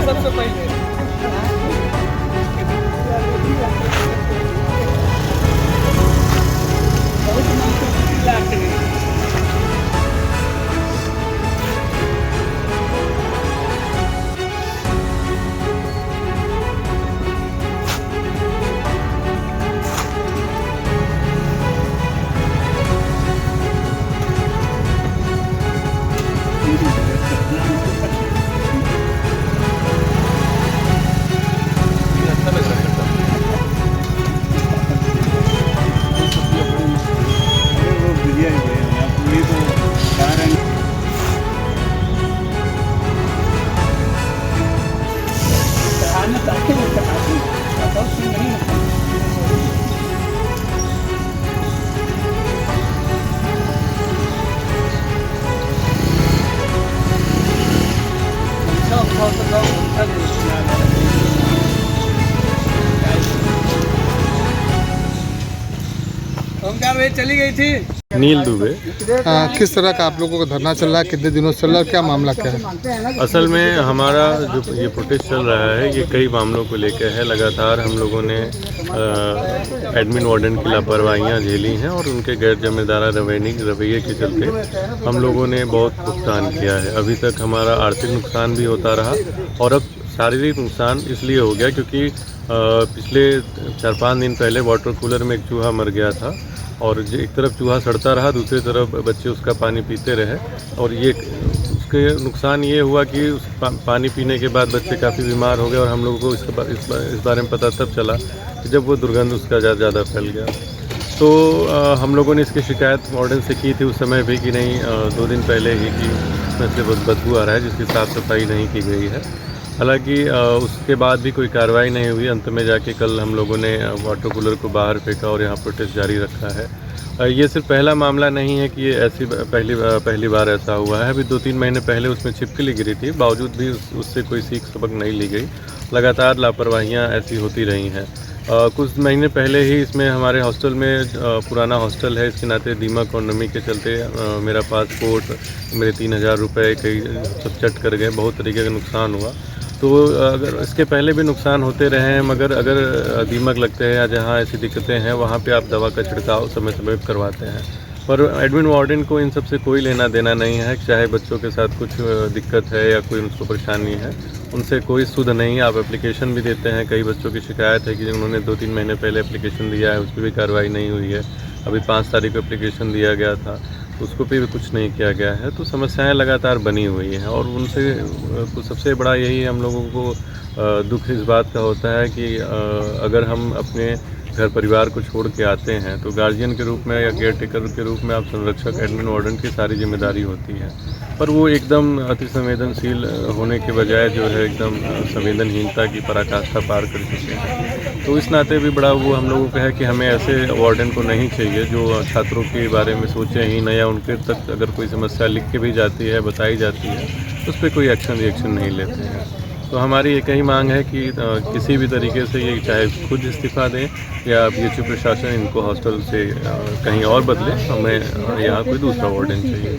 सबसे पहले बहुत मन से खुशी लागते हैं। ओमकार भाई चली गई थी। नील दुबे। किस तरह का आप लोगों का धरना चल रहा है, कितने दिनों से चल रहा है, क्या मामला क्या है? असल में हमारा जो ये प्रोटेस्ट चल रहा है ये कई मामलों को लेकर है। लगातार हम लोगों ने एडमिन वार्डन की लापरवाहियाँ झेली हैं और उनके गैर जिम्मेदार रवैये के चलते हम लोगों ने बहुत भुगतान किया है। अभी तक हमारा आर्थिक नुकसान भी होता रहा और अब शारीरिक नुकसान इसलिए हो गया क्योंकि पिछले 4-5 दिन पहले वाटर कूलर में एक चूहा मर गया था और एक तरफ चूहा सड़ता रहा, दूसरी तरफ बच्चे उसका पानी पीते रहे और ये उसके नुकसान ये हुआ कि उस पानी पीने के बाद बच्चे काफ़ी बीमार हो गए और हम लोगों को इस बारे में पता तब चला कि जब वो दुर्गंध उसका ज़्यादा फैल गया। तो हम लोगों ने इसकी शिकायत वार्डन से की थी उस समय भी कि नहीं 2 दिन पहले ही कि उसमें से बदबू आ रहा है जिसकी साफ़ सफाई नहीं की गई है। हालांकि उसके बाद भी कोई कार्रवाई नहीं हुई। अंत में जाके कल हम लोगों ने वाटर कूलर को बाहर फेंका और यहाँ प्रोटेस्ट जारी रखा है। ये सिर्फ पहला मामला नहीं है कि ये ऐसी पहली बार ऐसा हुआ है। अभी 2-3 महीने पहले उसमें छिपकली गिरी थी, बावजूद भी उससे कोई सीख सबक नहीं ली गई। लगातार लापरवाहियाँ ऐसी होती रही हैं। कुछ महीने पहले ही इसमें हमारे हॉस्टल में पुराना हॉस्टल है, इसके नाते दीमक और नमी के चलते मेरा पासपोर्ट, मेरे 3000 रुपये कई सब चट कर गए, बहुत तरीके का नुकसान हुआ। तो अगर इसके पहले भी नुकसान होते रहे हैं, मगर अगर दीमक लगते हैं या जहाँ ऐसी दिक्कतें हैं वहाँ पे आप दवा का छिड़काव समय समय पर करवाते हैं। पर एडमिन वार्डन को इन सब से कोई लेना देना नहीं है। चाहे बच्चों के साथ कुछ दिक्कत है या कोई उनको परेशानी है, उनसे कोई सुध नहीं। आप एप्लीकेशन भी देते हैं, कई बच्चों की शिकायत है कि उन्होंने 2-3 महीने पहले एप्लीकेशन दिया है, उस पर भी कार्रवाई नहीं हुई है। अभी 5 तारीख को एप्लीकेशन दिया गया था, उसको पे भी कुछ नहीं किया गया है। तो समस्याएं लगातार बनी हुई हैं और उनसे सबसे बड़ा यही हम लोगों को दुख इस बात का होता है कि अगर हम अपने घर परिवार को छोड़ के आते हैं तो गार्जियन के रूप में या केयर टेकर के रूप में आप संरक्षक एडमिन वार्डन की सारी जिम्मेदारी होती है, पर वो एकदम अति संवेदनशील होने के बजाय जो है एकदम संवेदनहीनता की पराकाष्ठा पार कर चुके हैं। तो इस नाते भी बड़ा वो हम लोगों का है कि हमें ऐसे वार्डन को नहीं चाहिए जो छात्रों के बारे में सोचे ही नहीं, या उनके तक अगर कोई समस्या लिख के भी जाती है, बताई जाती है, उस पर कोई रिएक्शन नहीं लेते हैं। तो हमारी एक ही मांग है कि किसी भी तरीके से ये चाहे खुद इस्तीफ़ा दें या बीएचयू प्रशासन इनको हॉस्टल से कहीं और बदले, हमें यहाँ कोई दूसरा वार्डन चाहिए।